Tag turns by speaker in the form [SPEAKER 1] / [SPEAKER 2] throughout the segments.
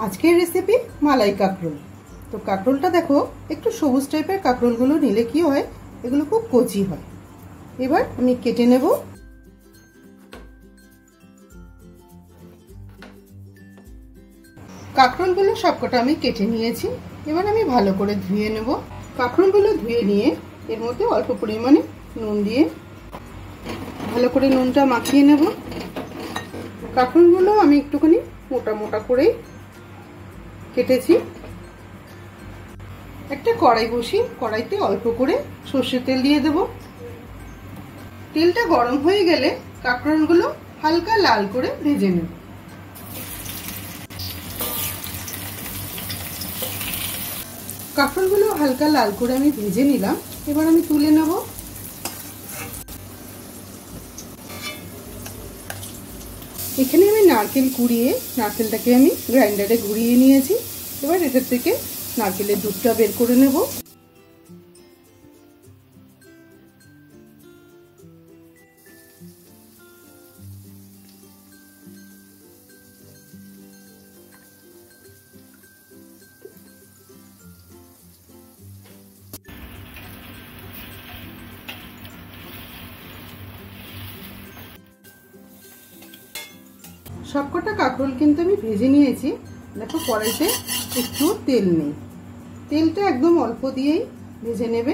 [SPEAKER 1] আজকের রেসিপি মালাই কাঁকরোল। তো কাঁকরোলটা দেখো একটু সবুজ টাইপের কাঁকরোলগুলো নিলে কি হয়, এগুলো খুব কচি হয়। এবার আমি কেটে নেব। কাঁকরোলগুলো সবকটা আমি কেটে নিয়েছি। এবার আমি ভালো করে ধুয়ে নেব। কাঁকরোলগুলো ধুয়ে নিয়ে এর মধ্যে অল্প পরিমাণে নুন দিয়ে ভালো করে নুনটা মাখিয়ে নেব। কাঁকরোলগুলো আমি একটুখানি মোটা মোটা করেই কেটেছি। একটা কড়াই বসিয়ে কড়াইতে অল্প করে সর্ষের তেল দিয়ে দেব। তেলটা গরম হয়ে গেলে কাঁকরোলগুলো হালকা লাল করে ভেজে নেব। কাঁকরোলগুলো হালকা লাল করে আমি ভেজে নিলাম। এবার আমি তুলে নেব। এখানে আমি নারকেল কুড়িয়ে নারকেলটাকে আমি গ্রাইন্ডারে ঘুরিয়ে নিয়েছি। এবার এটার থেকে নারকেলের দুধটা বের করে নেব। সবকটা কাঁকরোল কিন্তু আমি ভেজে নিয়েছি। দেখো কড়াইতে একটু তেল নেই, তেলটা একদম অল্প দিয়েই ভেজে নেবে।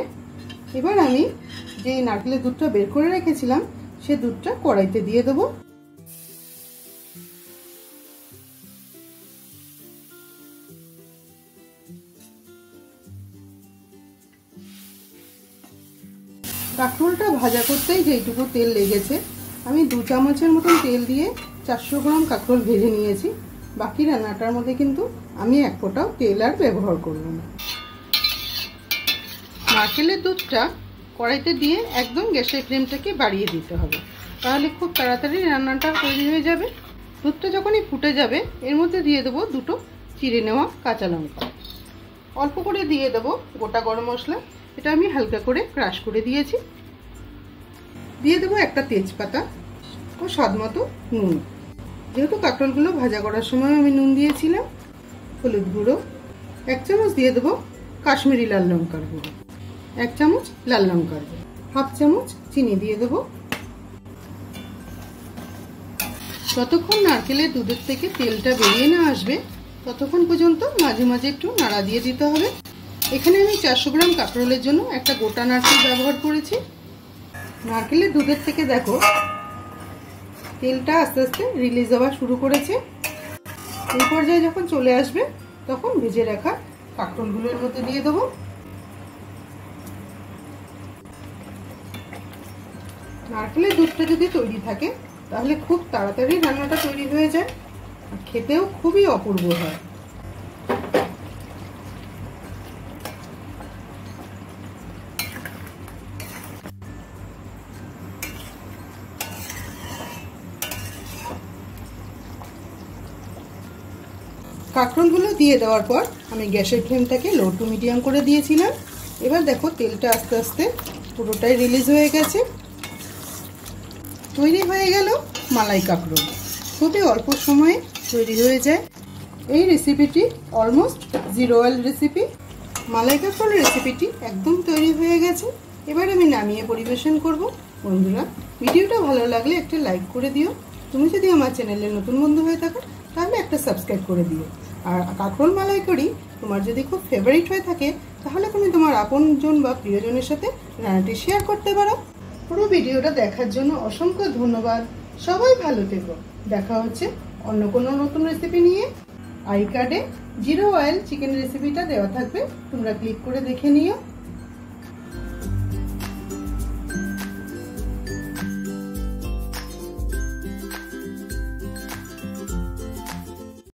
[SPEAKER 1] এবার আমি যে নারকেলের দুধটা বের করে রেখেছিলাম সে দুধটা কড়াইতে দিয়ে দেবো। কাঁকরোলটা ভাজা করতেই যেটুকু তেল লেগেছে, আমি 2 চামচের মতন তেল দিয়ে 400 গ্রাম কাঁকরোল ভেজে নিয়েছি। বাকি রান্নাটার মধ্যে কিন্তু আমি এক ফোঁটাও তেল আর ব্যবহার করব না। নারকেলের দুধটা কড়াইতে দিয়ে একদম গ্যাসের ফ্লেমটাকে বাড়িয়ে দিতে হবে, তাহলে খুব তাড়াতাড়ি রান্নাটা তৈরি হয়ে যাবে। দুধটা যখনই ফুটে যাবে এর মধ্যে দিয়ে দেবো 2টো চিড়ে নেওয়া কাঁচা লঙ্কা। অল্প করে দিয়ে দেবো গোটা গরম মশলা, এটা আমি হালকা করে ক্রাশ করে দিয়েছি। দিয়ে দেবো একটা তেজপাতা ও স্বাদ মতো নুন। যেহেতু কাঁকরোলগুলো ভাজা করার সময় আমি নুন দিয়েছিলাম। হলুদ গুঁড়ো 1 চামচ দিয়ে দেবো, কাশ্মীরি লাল লঙ্কার গুঁড়ো 1 চামচ, লাল লঙ্কার গুঁড়ো 1/2 চামচ, চিনি দিয়ে দেবো। যতক্ষণ নারকেলের দুধের থেকে তেলটা বেরিয়ে না আসবে ততক্ষণ পর্যন্ত মাঝে মাঝে একটু নাড়া দিয়ে দিতে হবে। এখানে আমি 400 গ্রাম কাঁকরোলের জন্য একটা গোটা নারকেল ব্যবহার করেছি। নারকেলের দুধের থেকে দেখো তেলটা আস্তে আস্তে রিলিজ হওয়া শুরু করেছে। এই পর্যায়ে যখন চলে আসবে তখন ভেজে রাখা কাঁকরোলগুলোর মধ্যে দিয়ে দেবো। নারকেলের দুধটা যদি তৈরি থাকে তাহলে খুব তাড়াতাড়ি রান্নাটা তৈরি হয়ে যায় আর খেতেও খুবই অপূর্ব হয়। কাঁকরোলগুলো দিয়ে দেওয়ার পর আমি গ্যাসের ফ্লেমটাকে লো টু মিডিয়াম করে দিয়েছিলাম। এবার দেখো তেলটা আস্তে আস্তে পুরোটাই রিলিজ হয়ে গেছে। তৈরি হয়ে গেল মালাই কাঁকরোল। খুবই অল্প সময়ে তৈরি হয়ে যায়। এই রেসিপিটি অলমোস্ট 0 অয়েল রেসিপি। মালাই কাঁকরোল রেসিপিটি একদম তৈরি হয়ে গেছে। এবার আমি নামিয়ে পরিবেশন করব। বন্ধুরা, ভিডিওটা ভালো লাগলে একটা লাইক করে দিও। তুমি যদি আমার চ্যানেলে নতুন বন্ধু হয়ে থাকো তাহলে একটা সাবস্ক্রাইব করে দিও। আর কাঁকরোল মালাইকারি তোমার যদি খুব ফেভারিট হয়ে থাকে তাহলে তুমি তোমার আপনজন বা প্রিয়জনের সাথে রান্নাটি শেয়ার করতে পারো। পুরো ভিডিওটা দেখার জন্য অসংখ্য ধন্যবাদ। সবাই ভালো থেকো। দেখা হচ্ছে অন্য কোনো নতুন রেসিপি নিয়ে। আই কার্ডে 0 অয়েল চিকেন রেসিপিটা দেওয়া থাকবে, তোমরা ক্লিক করে দেখে নিও।